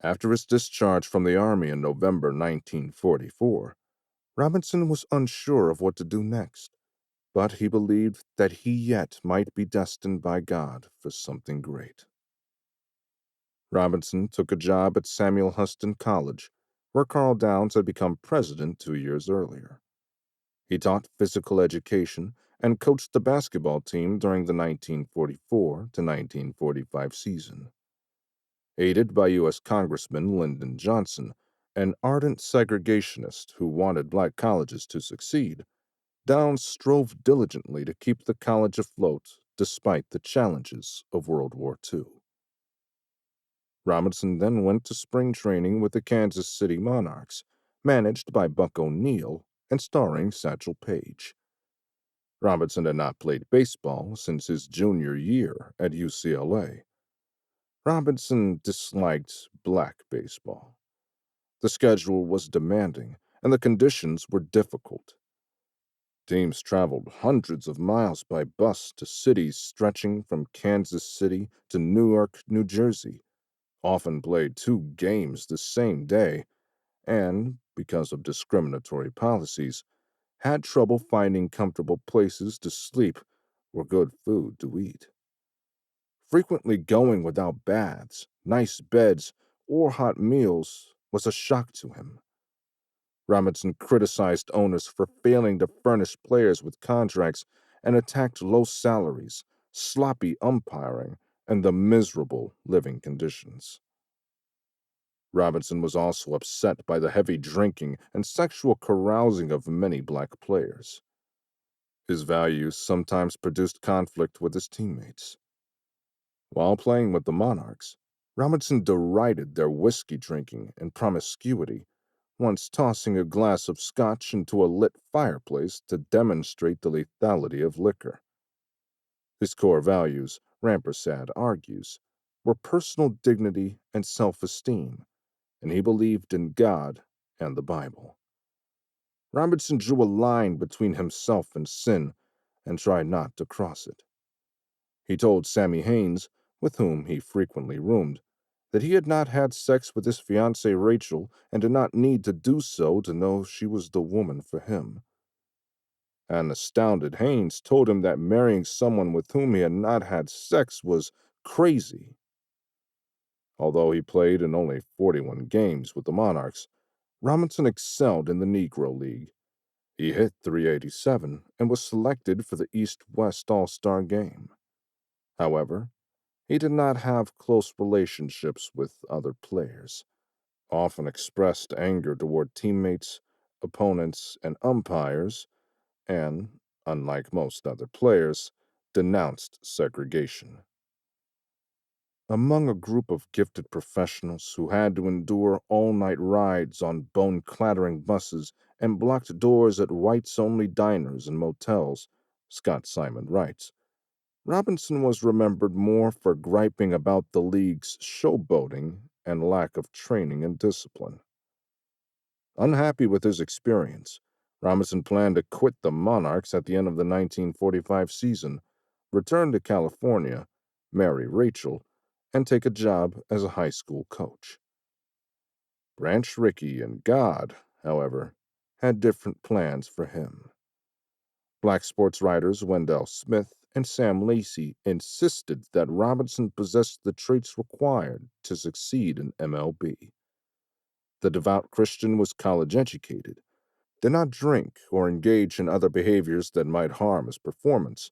After his discharge from the Army in November 1944, Robinson was unsure of what to do next, but he believed that he yet might be destined by God for something great. Robinson took a job at Samuel Huston College, where Carl Downs had become president 2 years earlier. He taught physical education and coached the basketball team during the 1944 to 1945 season. Aided by U.S. Congressman Lyndon Johnson, an ardent segregationist who wanted black colleges to succeed, Downs strove diligently to keep the college afloat despite the challenges of World War II. Robinson then went to spring training with the Kansas City Monarchs, managed by Buck O'Neil and starring Satchel Paige. Robinson had not played baseball since his junior year at UCLA. Robinson disliked black baseball. The schedule was demanding, and the conditions were difficult. Teams traveled hundreds of miles by bus to cities stretching from Kansas City to Newark, New Jersey, often played 2 games the same day, and, because of discriminatory policies, had trouble finding comfortable places to sleep or good food to eat. Frequently going without baths, nice beds, or hot meals was a shock to him. Robinson criticized owners for failing to furnish players with contracts and attacked low salaries, sloppy umpiring, and the miserable living conditions. Robinson was also upset by the heavy drinking and sexual carousing of many black players. His values sometimes produced conflict with his teammates. While playing with the Monarchs, Robinson derided their whiskey drinking and promiscuity, once tossing a glass of scotch into a lit fireplace to demonstrate the lethality of liquor. His core values, Rampersad argues, were personal dignity and self-esteem, and he believed in God and the Bible. Robinson drew a line between himself and sin and tried not to cross it. He told Sammy Haynes, with whom he frequently roomed, that he had not had sex with his fiancée Rachel and did not need to do so to know she was the woman for him. An astounded Haynes told him that marrying someone with whom he had not had sex was crazy. Although he played in only 41 games with the Monarchs, Robinson excelled in the Negro League. He hit .387 and was selected for the East-West All-Star Game. However, he did not have close relationships with other players, often expressed anger toward teammates, opponents, and umpires, and, unlike most other players, denounced segregation. Among a group of gifted professionals who had to endure all-night rides on bone-clattering buses and blocked doors at whites-only diners and motels, Scott Simon writes, Robinson was remembered more for griping about the league's showboating and lack of training and discipline. Unhappy with his experience, Robinson planned to quit the Monarchs at the end of the 1945 season, return to California, marry Rachel, and take a job as a high school coach. Branch Rickey and God, however, had different plans for him. Black sports writers Wendell Smith and Sam Lacey insisted that Robinson possessed the traits required to succeed in MLB. The devout Christian was college-educated, did not drink or engage in other behaviors that might harm his performance,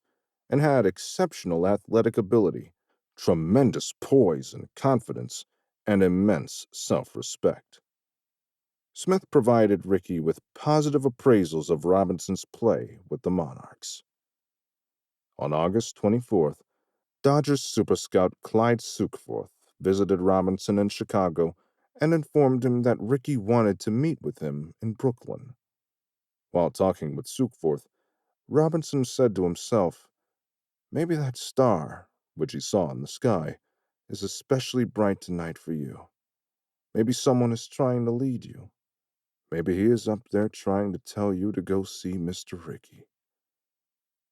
and had exceptional athletic ability, tremendous poise and confidence, and immense self-respect. Smith provided Rickey with positive appraisals of Robinson's play with the Monarchs. On August 24th, Dodgers super scout Clyde Sukeforth visited Robinson in Chicago and informed him that Rickey wanted to meet with him in Brooklyn. While talking with Sukeforth, Robinson said to himself, "Maybe that star, which he saw in the sky, is especially bright tonight for you. Maybe someone is trying to lead you. Maybe he is up there trying to tell you to go see Mr. Rickey."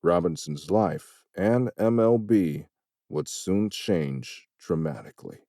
Robinson's life and MLB would soon change dramatically.